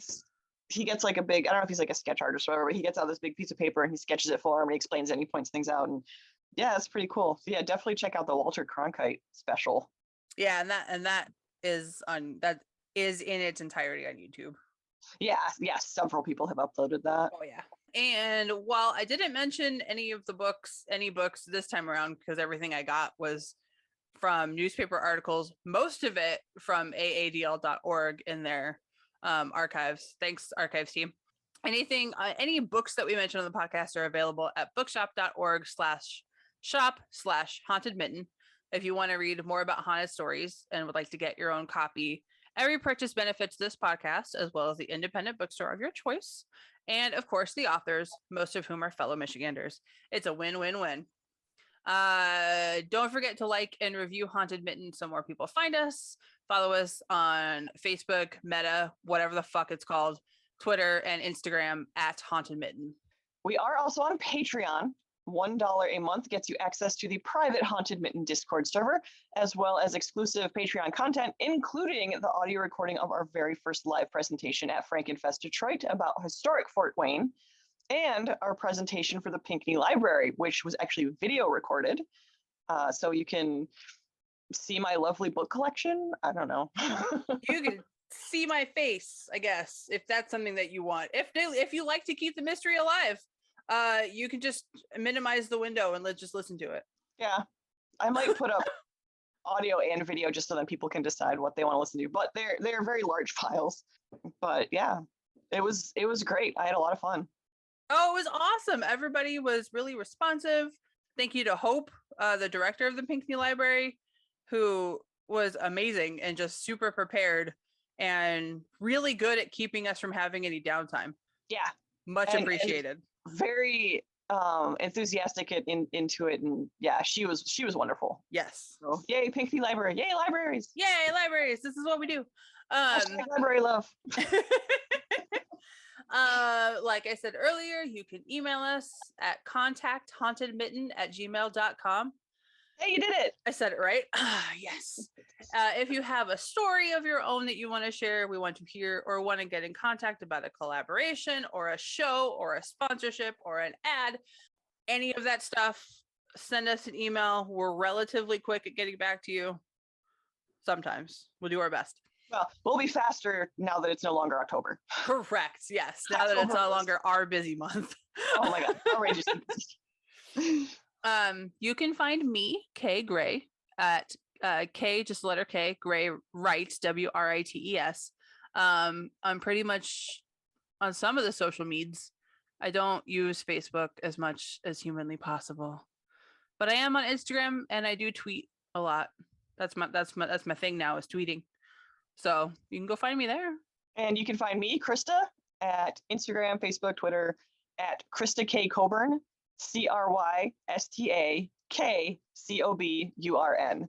[SPEAKER 4] gets like a big, I don't know if he's like a sketch artist or whatever, but he gets out this big piece of paper and he sketches it for him and he explains it and he points things out. And yeah, it's pretty cool. So yeah, definitely check out the Walter Cronkite special.
[SPEAKER 3] Yeah, and that is in its entirety on YouTube.
[SPEAKER 4] Yeah, several people have uploaded that.
[SPEAKER 3] Oh yeah. And while I didn't mention any books this time around, because everything I got was from newspaper articles, most of it from aadl.org in their archives. Thanks, archives team. Any books that we mentioned on the podcast are available at bookshop.org/shop/haunted mitten. If you want to read more about haunted stories and would like to get your own copy, every purchase benefits this podcast as well as the independent bookstore of your choice. And of course, the authors, most of whom are fellow Michiganders. It's a win-win-win. Don't forget to like and review Haunted Mitten so more people find us. Follow us on Facebook, Meta, whatever the fuck it's called, Twitter, and Instagram at Haunted Mitten.
[SPEAKER 4] We are also on Patreon. $1 a month gets you access to the private Haunted Mitten Discord server, as well as exclusive Patreon content, including the audio recording of our very first live presentation at Frankenfest Detroit about historic Fort Wayne, and our presentation for the Pinckney Library, which was actually video recorded. So you can see my lovely book collection. I don't know.
[SPEAKER 3] You can see my face, I guess, if that's something that you want. If you like to keep the mystery alive, you can just minimize the window and let's just listen to it.
[SPEAKER 4] Yeah, I might put up audio and video just so that people can decide what they want to listen to, but they're very large files. But yeah, it was great. I had a lot of fun.
[SPEAKER 3] Oh, it was awesome. Everybody was really responsive. Thank you to Hope, the director of the Pinckney Library, who was amazing and just super prepared and really good at keeping us from having any downtime.
[SPEAKER 4] Yeah,
[SPEAKER 3] much appreciated.
[SPEAKER 4] And very enthusiastic into it, and yeah, she was wonderful.
[SPEAKER 3] Yes.
[SPEAKER 4] So yay, Pinckney Library! Yay, libraries!
[SPEAKER 3] Yay, libraries! This is what we do.
[SPEAKER 4] Library love.
[SPEAKER 3] Like I said earlier, you can email us at contacthauntedmitten@gmail.com.
[SPEAKER 4] Hey, you did it!
[SPEAKER 3] I said it right. Yes. If you have a story of your own that you want to share, we want to hear, or want to get in contact about a collaboration or a show or a sponsorship or an ad, any of that stuff, send us an email. We're relatively quick at getting back to you. Sometimes we'll do our best.
[SPEAKER 4] Well, we'll be faster now that it's no longer October.
[SPEAKER 3] Correct. Yes. Now that it's no longer our busy month.
[SPEAKER 4] Oh my God. Outrageous.
[SPEAKER 3] You can find me, Kay Gray, at K, just the letter K, Gray Writes, WRITES. I'm pretty much on some of the social medias. I don't use Facebook as much as humanly possible, but I am on Instagram and I do tweet a lot. That's my thing now, is tweeting. So you can go find me there.
[SPEAKER 4] And you can find me, Krista, at Instagram, Facebook, Twitter, at Krista K. Coburn, CRYSTAKCOBURN.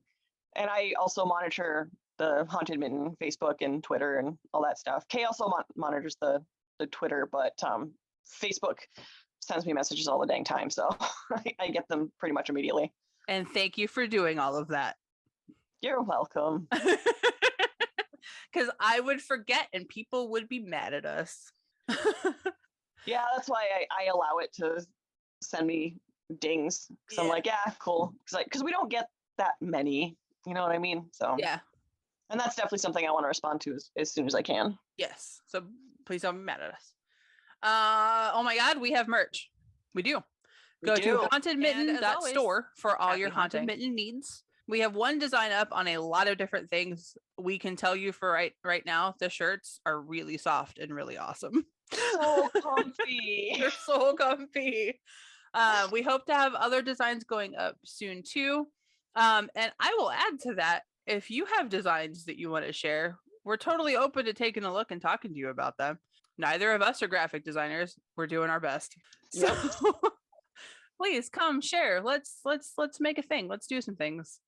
[SPEAKER 4] And I also monitor the Haunted Mitten Facebook and Twitter and all that stuff. Kay also monitors the Twitter, but Facebook sends me messages all the dang time, so I get them pretty much immediately.
[SPEAKER 3] And thank you for doing all of that.
[SPEAKER 4] You're welcome.
[SPEAKER 3] Because I would forget and people would be mad at us.
[SPEAKER 4] Yeah, that's why I allow it to send me dings. Because I'm
[SPEAKER 3] Yeah.
[SPEAKER 4] like, yeah, cool. Because we don't get that many. You know what I mean? So
[SPEAKER 3] Yeah.
[SPEAKER 4] and that's definitely something I want to respond to as soon as I can.
[SPEAKER 3] Yes. So please don't be mad at us. Oh my God, we have merch. We do. Go to hauntedmitten.store for all your haunted mitten needs. We have one design up on a lot of different things. We can tell you for right now, the shirts are really soft and really awesome.
[SPEAKER 4] So comfy.
[SPEAKER 3] They're so comfy. We hope to have other designs going up soon too. And I will add to that, if you have designs that you want to share, we're totally open to taking a look and talking to you about them. Neither of us are graphic designers. We're doing our best. So
[SPEAKER 4] Yep.
[SPEAKER 3] please come share. Let's make a thing. Let's do some things.